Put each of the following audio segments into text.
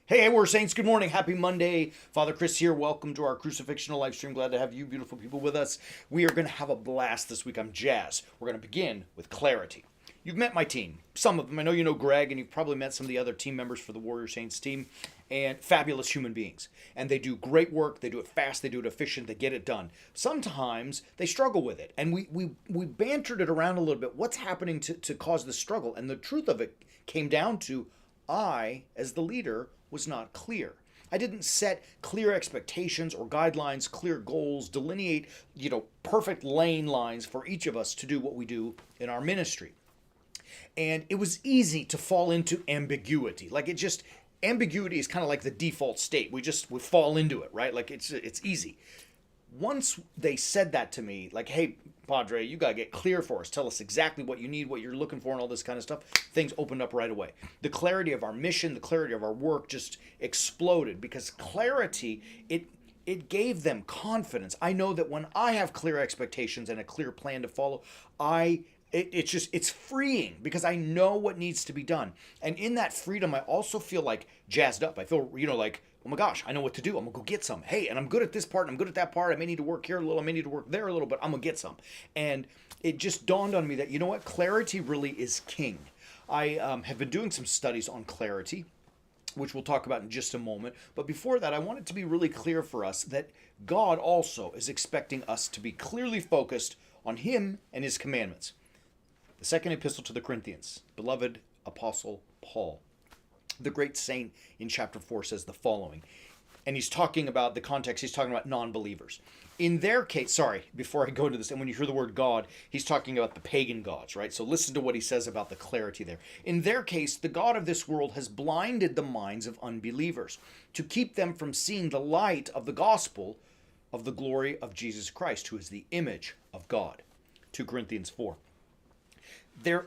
Hey, we're Saints. Good morning. Happy Monday. Father Chris here. Welcome to our Crucifixional live stream. Glad to have you beautiful people with us. We are going to have a blast this week. I'm Jazz. We're going to begin with clarity. You've met my team. Some of them. I know you know Greg, and you've probably met some of the other team members for the Warrior Saints team. And fabulous human beings. And they do great work. They do it fast. They do it efficient. They get it done. Sometimes they struggle with it. And we bantered it around a little bit. What's happening to cause the struggle? And the truth of it came down to I, as the leader, was not clear. I didn't set clear expectations or guidelines, clear goals, delineate, perfect lane lines for each of us to do what we do in our ministry. And it was easy to fall into ambiguity. Ambiguity is kind of like the default state. We fall into it, right? Like it's easy. Once they said that to me, like, hey, Padre, you got to get clear for us. Tell us exactly what you need, what you're looking for, and all this kind of stuff. Things opened up right away. The clarity of our mission, the clarity of our work just exploded because clarity, it gave them confidence. I know that when I have clear expectations and a clear plan to follow, it's freeing because I know what needs to be done. And in that freedom, I also feel like jazzed up. I feel, like, oh my gosh, I know what to do. I'm going to go get some. Hey, and I'm good at this part and I'm good at that part. I may need to work here a little. I may need to work there a little, but I'm going to get some. And it just dawned on me that, you know what? Clarity really is king. I have been doing some studies on clarity, which we'll talk about in just a moment. But before that, I want it to be really clear for us that God also is expecting us to be clearly focused on Him and His commandments. The second epistle to the Corinthians, beloved Apostle Paul, the great saint in chapter 4 says the following. And he's talking about the context, he's talking about non-believers. In their case, before I go into this, and when you hear the word God, he's talking about the pagan gods, right? So listen to what he says about the clarity there. In their case, the God of this world has blinded the minds of unbelievers to keep them from seeing the light of the gospel of the glory of Jesus Christ, who is the image of God. 2 Corinthians 4.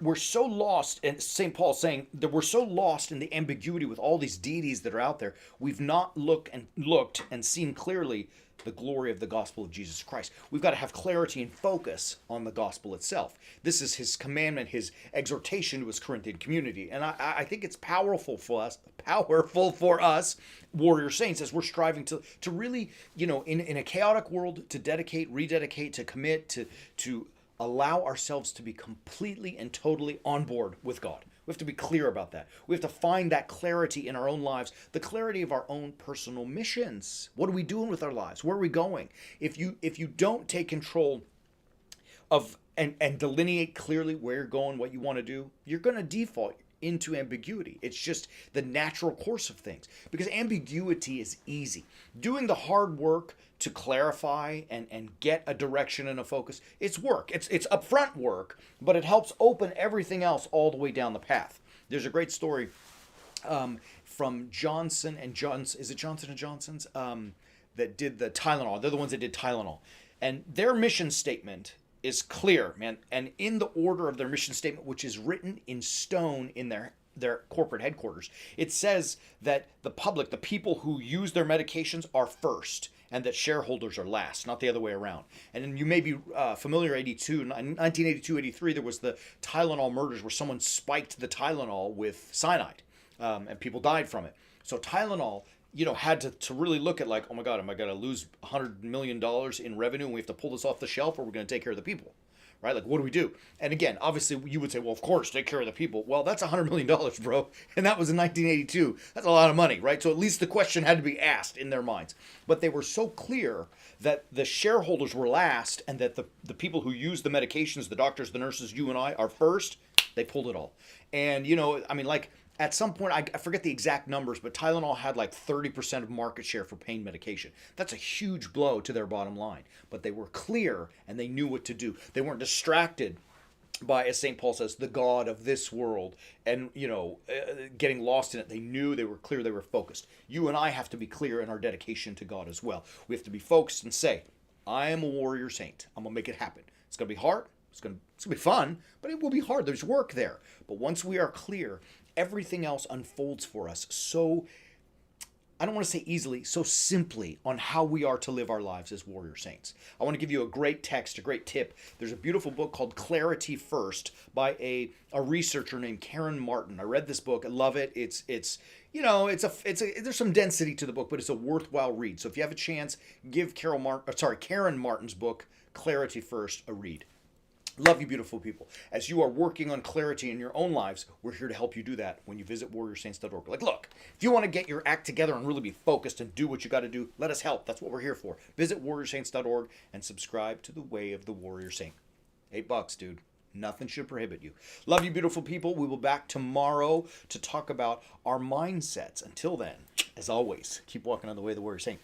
We're so lost, and St. Paul's saying that we're so lost in the ambiguity with all these deities that are out there, we've not looked and seen clearly the glory of the gospel of Jesus Christ. We've got to have clarity and focus on the gospel itself. This is his commandment, his exhortation to his Corinthian community. And I think it's powerful for us, warrior saints, as we're striving to really, in a chaotic world, to dedicate, rededicate, to commit, to allow ourselves to be completely and totally on board with God. We have to be clear about that. We have to find that clarity in our own lives, the clarity of our own personal missions. What are we doing with our lives? Where are we going? If you don't take control of and delineate clearly where you're going, what you want to do, you're going to default into ambiguity. It's just the natural course of things because ambiguity is easy. Doing the hard work to clarify and get a direction and a focus, it's work. It's upfront work, but it helps open everything else all the way down the path. There's a great story from Johnson and Johnson. Is it Johnson and Johnson's that did the Tylenol? They're the ones that did Tylenol, and their mission statement is clear, man. And in the order of their mission statement, which is written in stone in their corporate headquarters, it says that the public, the people who use their medications, are first, and that shareholders are last, not the other way around. And then you may be familiar, 1982, 83, there was the Tylenol murders where someone spiked the Tylenol with cyanide, and people died from it. So Tylenol, had to really look at like, oh my God, am I going to lose $100 million in revenue and we have to pull this off the shelf, or we're going to take care of the people, right? Like, what do we do? And again, obviously you would say, well, of course, take care of the people. Well, that's $100 million, bro. And that was in 1982. That's a lot of money, right? So at least the question had to be asked in their minds. But they were so clear that the shareholders were last and that the people who use the medications, the doctors, the nurses, you and I, are first. They pulled it all. And, at some point, I forget the exact numbers, but Tylenol had like 30% of market share for pain medication. That's a huge blow to their bottom line. But they were clear and they knew what to do. They weren't distracted by, as St. Paul says, the God of this world and, getting lost in it. They knew, they were clear, they were focused. You and I have to be clear in our dedication to God as well. We have to be focused and say, I am a warrior saint. I'm going to make it happen. It's going to be hard. It's going to be fun, but it will be hard. There's work there. But once we are clear, everything else unfolds for us so I don't want to say easily, so simply on how we are to live our lives as warrior saints. I want to give you a great text, a great tip. There's a beautiful book called Clarity First by a researcher named Karen Martin. I read this book. I love it. It's you know, there's some density to the book, but it's a worthwhile read. So if you have a chance, give Karen Martin's book Clarity First a read. Love you, beautiful people. As you are working on clarity in your own lives, we're here to help you do that when you visit warriorsaints.org. Like, look, if you want to get your act together and really be focused and do what you got to do, let us help. That's what we're here for. Visit warriorsaints.org and subscribe to the Way of the Warrior Saint. $8, dude. Nothing should prohibit you. Love you, beautiful people. We will be back tomorrow to talk about our mindsets. Until then, as always, keep walking on the way of the Warrior Saint.